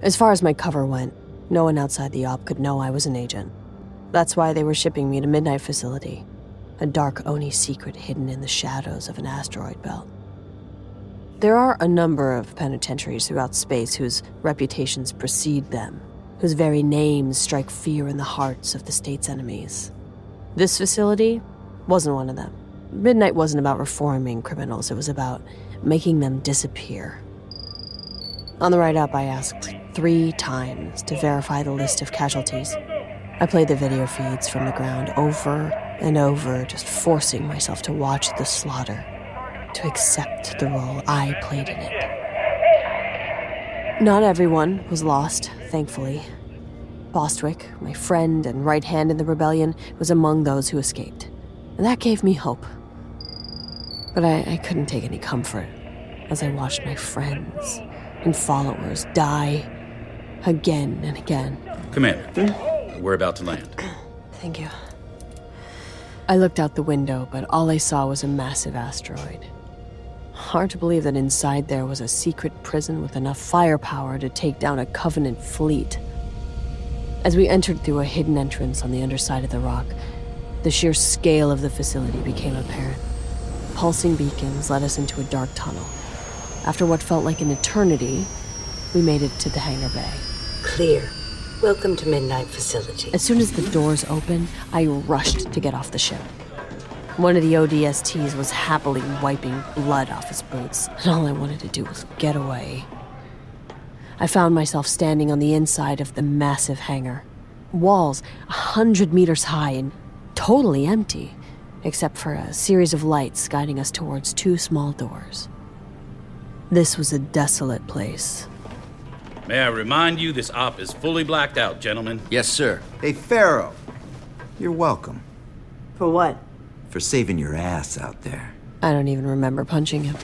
As far as my cover went, no one outside the op could know I was an agent. That's why they were shipping me to Midnight Facility, a dark Oni secret hidden in the shadows of an asteroid belt. There are a number of penitentiaries throughout space whose reputations precede them, whose very names strike fear in the hearts of the state's enemies. This facility wasn't one of them. Midnight wasn't about reforming criminals, it was about making them disappear. On the ride up, I asked 3 times to verify the list of casualties. I played the video feeds from the ground over and over, just forcing myself to watch the slaughter, to accept the role I played in it. Not everyone was lost, thankfully. Bostwick, my friend and right hand in the rebellion, was among those who escaped, and that gave me hope. But I couldn't take any comfort as I watched my friends and followers die again and again. Commander, we're about to land. Thank you. I looked out the window, but all I saw was a massive asteroid. Hard to believe that inside there was a secret prison with enough firepower to take down a Covenant fleet. As we entered through a hidden entrance on the underside of the rock, the sheer scale of the facility became apparent. Pulsing beacons led us into a dark tunnel. After what felt like an eternity, we made it to the hangar bay. Clear. Welcome to Midnight Facility. As soon as the doors opened, I rushed to get off the ship. One of the ODSTs was happily wiping blood off his boots, and all I wanted to do was get away. I found myself standing on the inside of the massive hangar. Walls 100 meters high and totally empty, except for a series of lights guiding us towards 2 small doors. This was a desolate place. May I remind you, this op is fully blacked out, gentlemen. Yes, sir. Hey, Fero. You're welcome. For what? For saving your ass out there. I don't even remember punching him.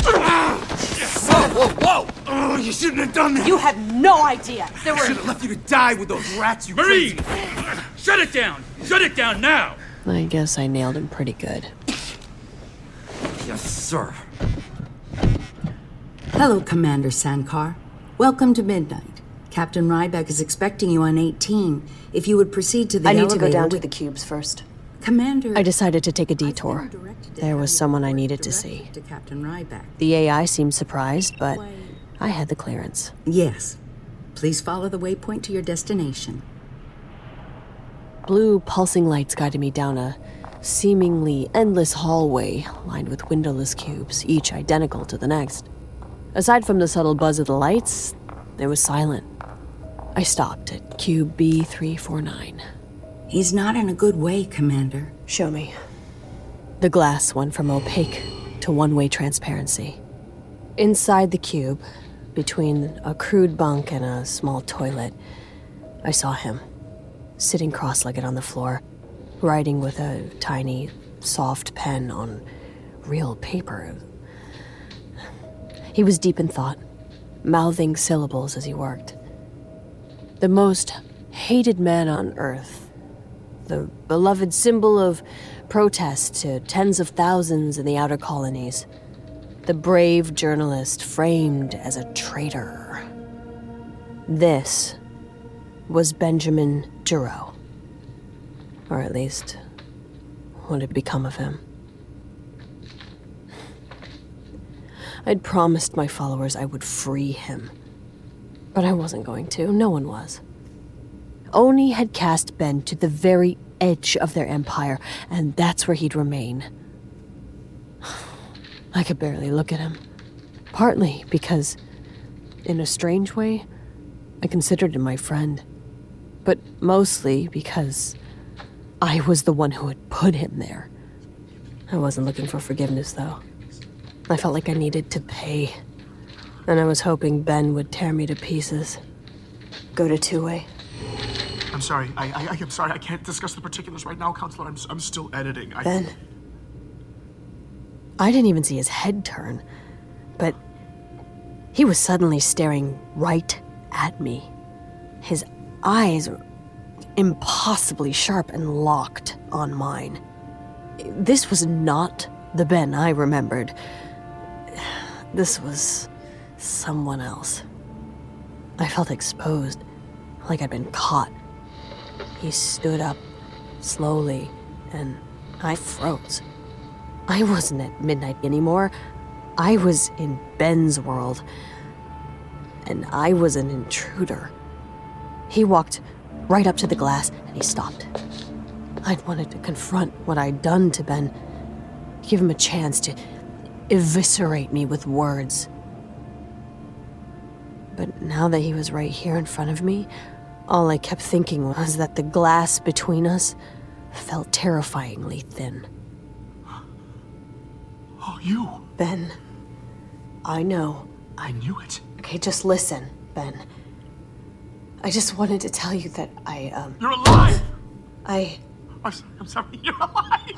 Whoa, whoa, whoa! Oh, you shouldn't have done that! You had no idea! There I should have left you to die with those rats, you Marine! crazy... Shut it down! Shut it down now! I guess I nailed him pretty good. Yes, sir. Hello, Commander Sankar. Welcome to Midnight. Captain Ryback is expecting you on 18. If you would proceed to the I need elevator... to go down to the cubes first. Commander... I decided to take a detour. There was someone I needed to see. To Captain Ryback. The AI seemed surprised, but I had the clearance. Yes. Please follow the waypoint to your destination. Blue pulsing lights guided me down a seemingly endless hallway lined with windowless cubes, each identical to the next. Aside from the subtle buzz of the lights, it was silent. I stopped at cube B-349. He's not in a good way, Commander. Show me. The glass went from opaque to one-way transparency. Inside the cube, between a crude bunk and a small toilet, I saw him, sitting cross-legged on the floor, writing with a tiny, soft pen on real paper. He was deep in thought, mouthing syllables as he worked. The most hated man on Earth, the beloved symbol of protest to tens of thousands in the outer colonies, the brave journalist framed as a traitor. This was Benjamin Giroux. Or at least, what had become of him. I'd promised my followers I would free him. But I wasn't going to. No one was. Oni had cast Ben to the very edge of their empire, and that's where he'd remain. I could barely look at him. Partly because, in a strange way, I considered him my friend. But mostly because I was the one who had put him there. I wasn't looking for forgiveness, though. I felt like I needed to pay. And I was hoping Ben would tear me to pieces. Go to two-way. I'm sorry. I'm sorry. I can't discuss the particulars right now, Counselor. I'm still editing. Ben. I didn't even see his head turn. But he was suddenly staring right at me. His eyes were impossibly sharp and locked on mine. This was not the Ben I remembered. This was someone else. I felt exposed, like I'd been caught. He stood up, slowly, and I froze. I wasn't at midnight anymore. I was in Ben's world, and I was an intruder. He walked right up to the glass, and he stopped. I'd wanted to confront what I'd done to Ben, give him a chance to eviscerate me with words. But now that he was right here in front of me, all I kept thinking was that the glass between us felt terrifyingly thin. Oh, you. Ben, I know. I knew it. Okay, just listen, Ben. I just wanted to tell you that You're alive! I'm sorry, you're alive!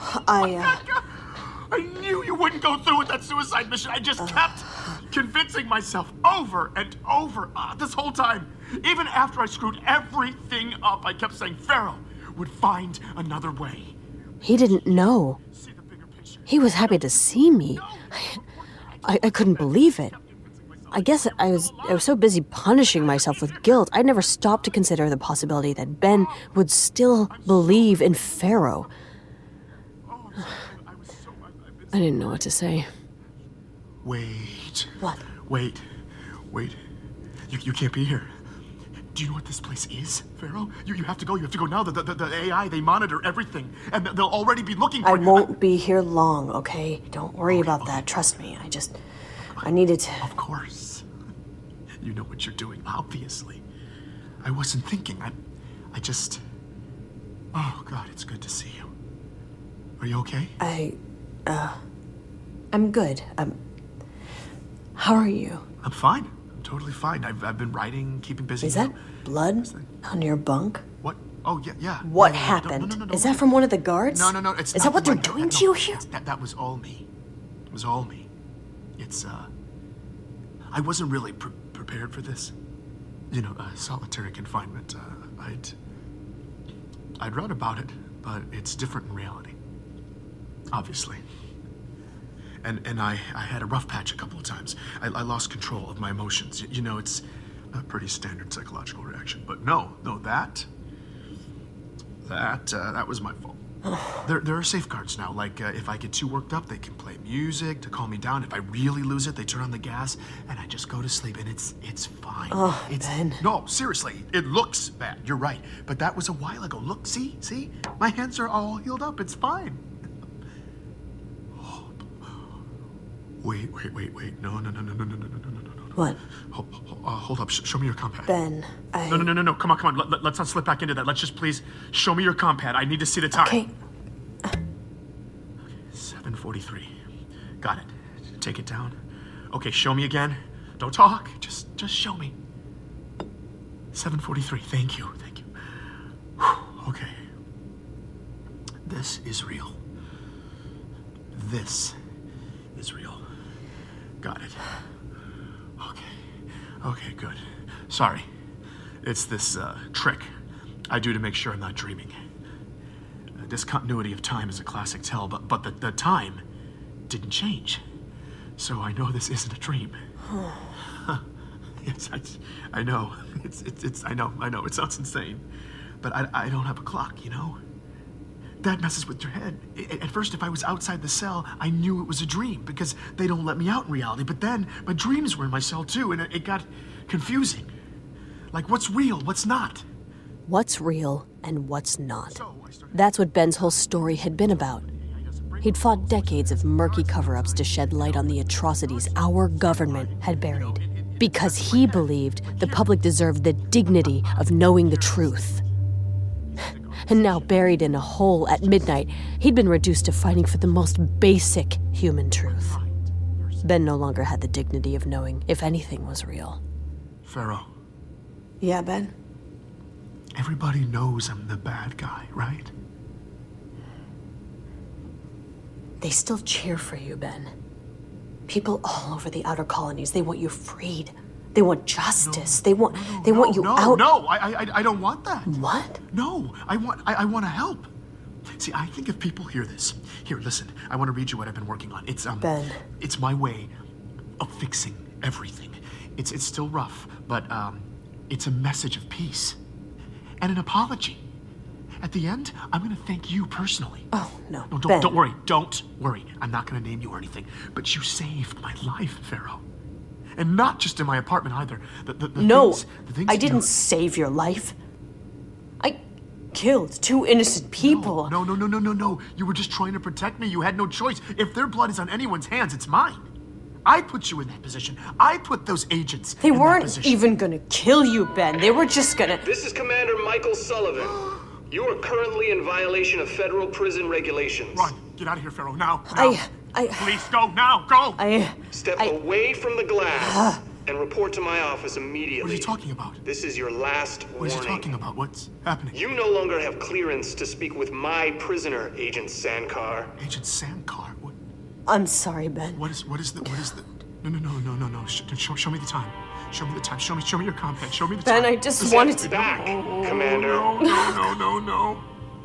I knew you wouldn't go through with that suicide mission. I just kept convincing myself over and over this whole time. Even after I screwed everything up, I kept saying Fero would find another way. He didn't know. See the bigger picture. He was happy to see me. I couldn't believe it. I guess I was so busy punishing myself with guilt, I never stopped to consider the possibility that Ben would still believe in Fero. I didn't know what to say. Wait. What? Wait. You can't be here. Do you know what this place is, Fero? You have to go. You have to go now. The AI, they monitor everything. And they'll already be looking for I you. won't be here long, okay? Don't worry about that. Trust me. I needed to... Of course. You know what you're doing, obviously. I wasn't thinking. I just... Oh, God, it's good to see you. Are you okay? I'm good. How are you? I'm fine. I'm totally fine. I've been writing, keeping busy. Is that blood on your bunk? What? Oh, yeah. What No, happened? no, Is that from one of the guards? No, Is that what they're doing to you here? That was all me. It was all me. It's, I wasn't really prepared for this. You know, solitary confinement. I'd read about it, but it's different in reality. Obviously. And I had a rough patch a couple of times. I lost control of my emotions. You know, it's a pretty standard psychological reaction. But no, that was my fault. There are safeguards now. Like, if I get too worked up, they can play music to calm me down. If I really lose it, they turn on the gas, and I just go to sleep, and it's fine. Oh, Ben. No, seriously, it looks bad. You're right. But that was a while ago. Look, see? My hands are all healed up. It's fine. Wait. No. What? Hold up. Show me your compad. Ben, No. Come on. Let's not slip back into that. Let's just please show me your compad. I need to see the time. Okay. 7:43. Got it. Take it down. Okay, show me again. Don't talk. Just show me. 7:43. Thank you. Whew. Okay. This is real. This is real. Got it. Okay, good. Sorry. It's this trick I do to make sure I'm not dreaming. Discontinuity of time is a classic tell, but the time didn't change. So I know this isn't a dream. Yes, I know. I know. It sounds insane. But I don't have a clock, you know? That messes with your head. At first, if I was outside the cell, I knew it was a dream because they don't let me out in reality. But then my dreams were in my cell too, and it got confusing. Like, what's real, what's not? What's real and what's not? That's what Ben's whole story had been about. He'd fought decades of murky cover-ups to shed light on the atrocities our government had buried, because he believed the public deserved the dignity of knowing the truth. And now, buried in a hole at midnight, he'd been reduced to fighting for the most basic human truth. Ben no longer had the dignity of knowing if anything was real. Fero, Yeah, Ben? everybody knows I'm the bad guy, right? They still cheer for you, Ben. People all over the outer colonies, they want you freed. They want justice. They want you out. No, I don't want that. What? No, I want to help. See, I think if people hear this, here, listen, I want to read you what I've been working on. It's Ben. It's my way of fixing everything. It's still rough, but It's a message of peace. And an apology. At the end, I'm gonna thank you personally. Oh, no. No, Ben. don't worry. Don't worry. I'm not gonna name you or anything. But you saved my life, Fero. And not just in my apartment either. No, the things I that didn't you're- save your life. I killed 2 innocent people. No. You were just trying to protect me. You had no choice. If their blood is on anyone's hands, it's mine. I put you in that position. I put those agents They in that weren't position. even gonna kill you, Ben. They were just gonna... This is Commander Michael Sullivan. You are currently in violation of federal prison regulations. Run. Get out of here, Fero. Now. Please go now. Go. Step away from the glass and report to my office immediately. What are you talking about? This is your last What are warning. you talking about? What's happening? You no longer have clearance to speak with my prisoner, Agent Sankar. Agent Sankar. What? I'm sorry, Ben. What is the? No. Show me the time. Show me the time. Show me your compact. Show me the time. Ben, I just wanted to... Back, Commander.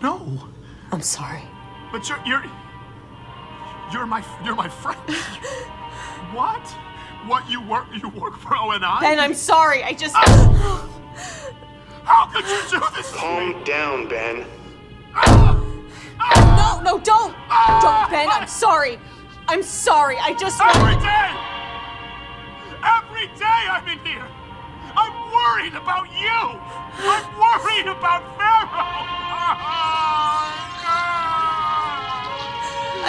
No. I'm sorry. But you're my friend. What? What you work for ONI? Ben, I'm sorry. I just... How could you do this? Calm down, Ben. No, don't! Don't, Ben, I'm sorry. I'm sorry, I just want... Every day I'm in here! I'm worried about you! I'm worried about Fero!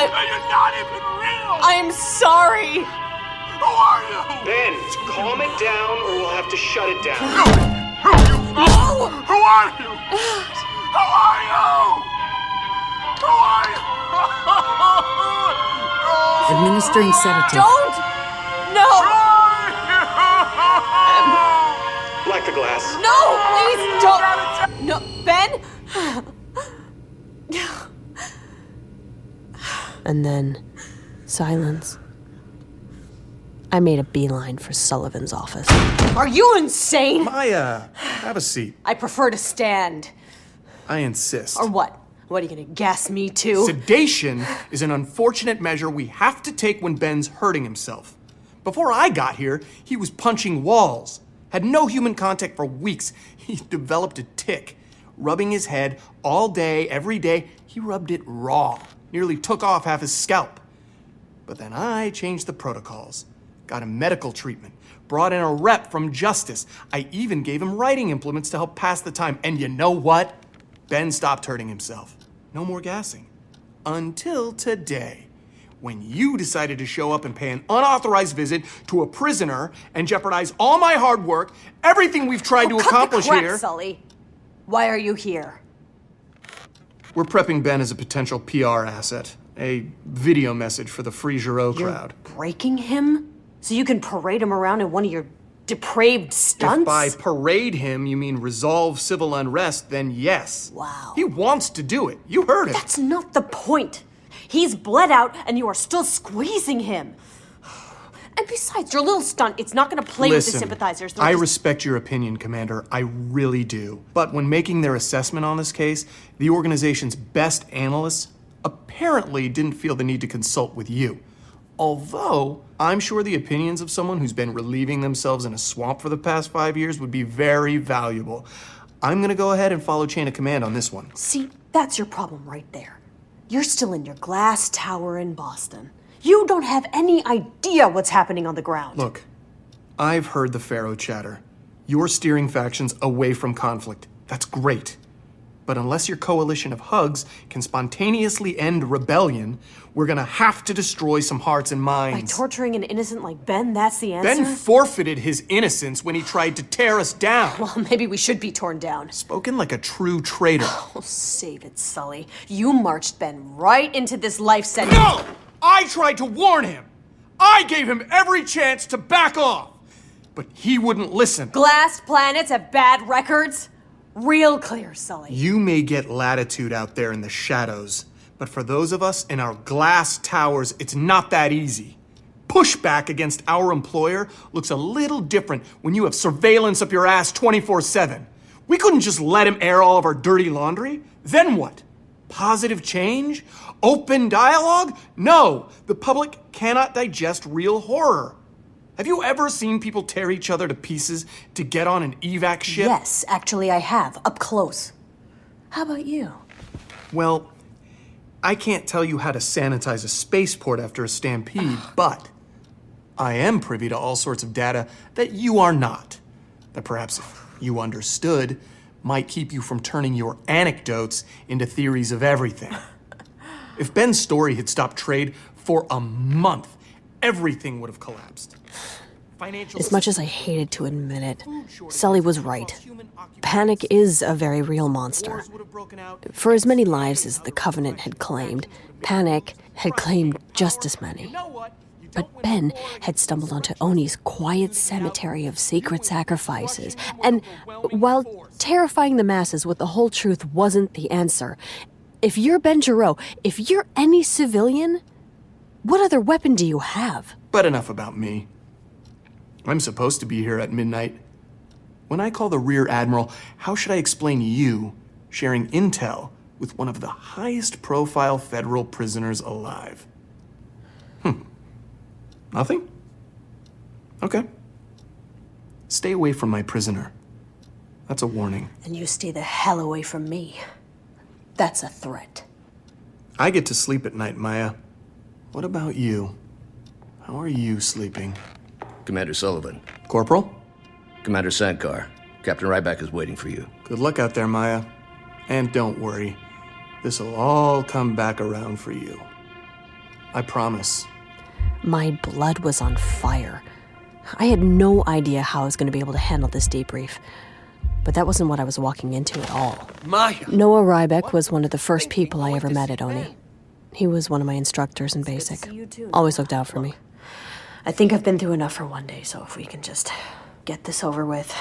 You're not even real! I'm sorry! Who are you? Ben, calm it down or we'll have to shut it down. Who are you? Who are you? Who are you? Who are you? Administering sedative. Don't! No! Black the glass. No, please don't! No, Ben? And then, silence. I made a beeline for Sullivan's office. Are you insane? Maya, have a seat. I prefer to stand. I insist. Or what? What, are you gonna gas me too? Sedation is an unfortunate measure we have to take when Ben's hurting himself. Before I got here, he was punching walls. Had no human contact for weeks. He developed a tic. Rubbing his head all day, every day, he rubbed it raw. Nearly took off half his scalp. But then I changed the protocols. Got him medical treatment. Brought in a rep from Justice. I even gave him writing implements to help pass the time. And you know what? Ben stopped hurting himself. No more gassing. Until today, when you decided to show up and pay an unauthorized visit to a prisoner and jeopardize all my hard work, everything we've tried to accomplish cut the crap, here. Sully. Why are you here? We're prepping Ben as a potential PR asset. A video message for the Free Giro crowd. Breaking him? So you can parade him around in one of your depraved stunts? If by parade him you mean resolve civil unrest, then yes. Wow. He wants to do it. You heard him. That's not the point. He's bled out and you are still squeezing him. And besides, your little stunt, it's not gonna play with the sympathizers. They'll I just- respect your opinion, Commander. I really do. But when making their assessment on this case, the organization's best analysts apparently didn't feel the need to consult with you. Although, I'm sure the opinions of someone who's been relieving themselves in a swamp for the past 5 years would be very valuable. I'm gonna go ahead and follow chain of command on this one. See, that's your problem right there. You're still in your glass tower in Boston. You don't have any idea what's happening on the ground. Look, I've heard the Fero chatter. You're steering factions away from conflict. That's great. But unless your coalition of hugs can spontaneously end rebellion, we're gonna have to destroy some hearts and By minds. torturing an innocent like Ben, that's the answer? Ben forfeited his innocence when he tried to tear us down. Well, maybe we should be torn down. Spoken like a true traitor. Oh, save it, Sully. You marched Ben right into this life sentence. No! I tried to warn him! I gave him every chance to back off! But he wouldn't listen. Glass planets have bad records? Real clear, Sully. You may get latitude out there in the shadows, but for those of us in our glass towers, it's not that easy. Pushback against our employer looks a little different when you have surveillance up your ass 24/7. We couldn't just let him air all of our dirty laundry. Then what? Positive change? Open dialogue? No, the public cannot digest real horror. Have you ever seen people tear each other to pieces to get on an evac ship? Yes, actually I have, up close. How about you? Well, I can't tell you how to sanitize a spaceport after a stampede, but I am privy to all sorts of data that you are not. That perhaps if you understood, might keep you from turning your anecdotes into theories of everything. If Ben's story had stopped trade for a month, everything would have collapsed. As much as I hated to admit it, Sully was right. Panic is a very real monster. For as many lives as the Covenant had claimed, Panic had claimed just as many. But Ben had stumbled onto Oni's quiet cemetery of secret sacrifices, and while terrifying the masses with the whole truth wasn't the answer, if you're Ben Giro, if you're any civilian, what other weapon do you have? But enough about me. I'm supposed to be here at midnight. When I call the Rear Admiral, how should I explain you sharing intel with one of the highest profile federal prisoners alive? Nothing? Okay. Stay away from my prisoner. That's a warning. And you stay the hell away from me. That's a threat. I get to sleep at night, Maya. What about you? How are you sleeping? Commander Sullivan. Corporal? Commander Sankar. Captain Ryback is waiting for you. Good luck out there, Maya. And don't worry. This'll all come back around for you. I promise. My blood was on fire. I had no idea how I was going to be able to handle this debrief. But that wasn't what I was walking into at all. Maya! Noah Ryback was one of the first people I ever met at Oni. He was one of my instructors in basic. Always looked out for me. I think I've been through enough for one day, so if we can just get this over with.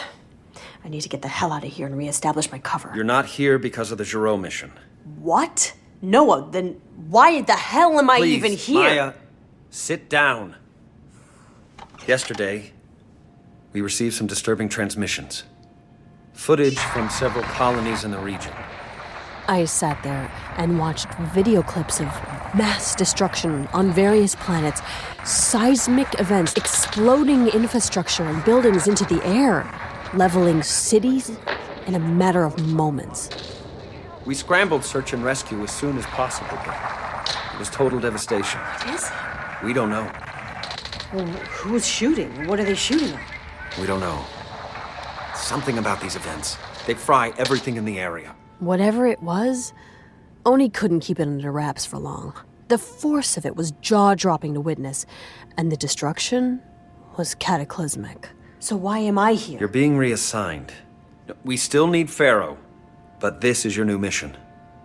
I need to get the hell out of here and reestablish my cover. You're not here because of the Giro mission. What? Noah, then why the hell am I even here? Maya, sit down. Yesterday, we received some disturbing transmissions. Footage from several colonies in the region. I sat there and watched video clips of mass destruction on various planets, seismic events, exploding infrastructure and buildings into the air, leveling cities in a matter of moments. We scrambled search and rescue as soon as possible, but it was total devastation. What is it? We don't know. Well, who's shooting? What are they shooting at? We don't know. Something about these events. They fry everything in the area. Whatever it was, Oni couldn't keep it under wraps for long. The force of it was jaw-dropping to witness, and the destruction was cataclysmic. So why am I here? You're being reassigned. We still need Fero, but this is your new mission.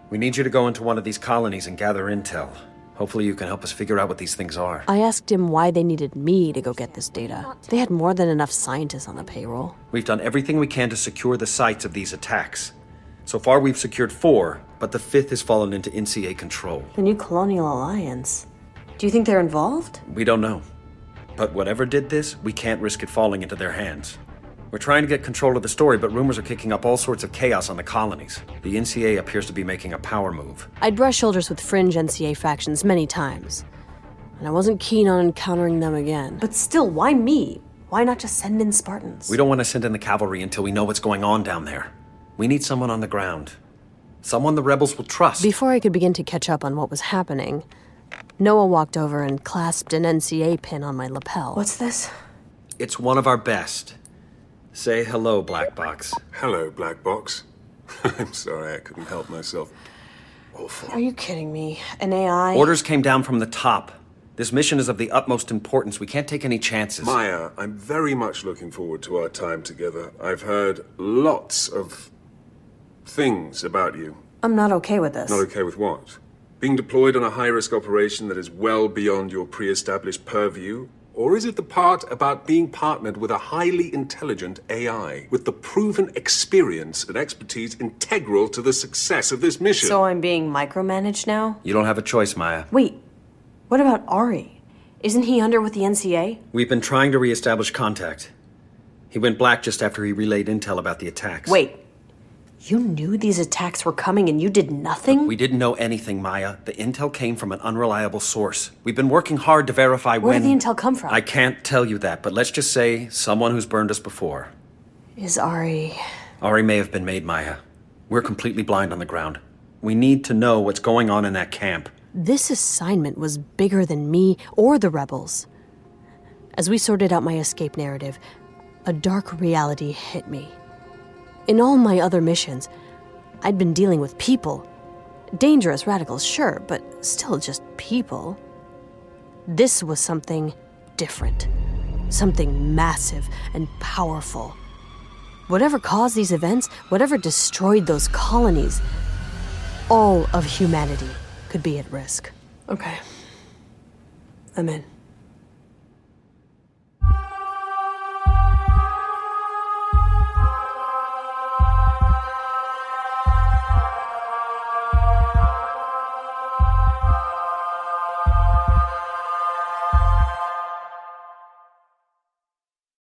We need you to go into one of these colonies and gather intel. Hopefully you can help us figure out what these things are. I asked him why they needed me to go get this data. They had more than enough scientists on the payroll. We've done everything we can to secure the sites of these attacks. So far we've secured 4, but the 5th has fallen into NCA control. The new Colonial Alliance. Do you think they're involved? We don't know. But whatever did this, we can't risk it falling into their hands. We're trying to get control of the story, but rumors are kicking up all sorts of chaos on the colonies. The NCA appears to be making a power move. I'd brushed shoulders with fringe NCA factions many times, and I wasn't keen on encountering them again. But still, why me? Why not just send in Spartans? We don't want to send in the cavalry until we know what's going on down there. We need someone on the ground. Someone the rebels will trust. Before I could begin to catch up on what was happening, Noah walked over and clasped an NCA pin on my lapel. What's this? It's one of our best. Say hello, Black Box. Hello, Black Box. I'm sorry, I couldn't help myself. Awful. Are you kidding me? An AI? Orders came down from the top. This mission is of the utmost importance. We can't take any chances. Maya, I'm very much looking forward to our time together. I've heard lots of things about you. I'm not okay with this. Not okay with what? Being deployed on a high-risk operation that is well beyond your pre-established purview? Or is it the part about being partnered with a highly intelligent AI, with the proven experience and expertise integral to the success of this mission? So I'm being micromanaged now? You don't have a choice, Maya. Wait, what about Ari? Isn't he under with the NCA? We've been trying to reestablish contact. He went black just after he relayed intel about the attacks. Wait, You knew these attacks were coming and you did nothing? We didn't know anything, Maya. The intel came from an unreliable source. We've been working hard to verify Where did the intel come from? I can't tell you that, but let's just say someone who's burned us before. Is Ari... Ari may have been made, Maya. We're completely blind on the ground. We need to know what's going on in that camp. This assignment was bigger than me or the rebels. As we sorted out my escape narrative, a dark reality hit me. In all my other missions, I'd been dealing with people. Dangerous radicals, sure, but still just people. This was something different. Something massive and powerful. Whatever caused these events, whatever destroyed those colonies, all of humanity could be at risk. Okay. I'm in.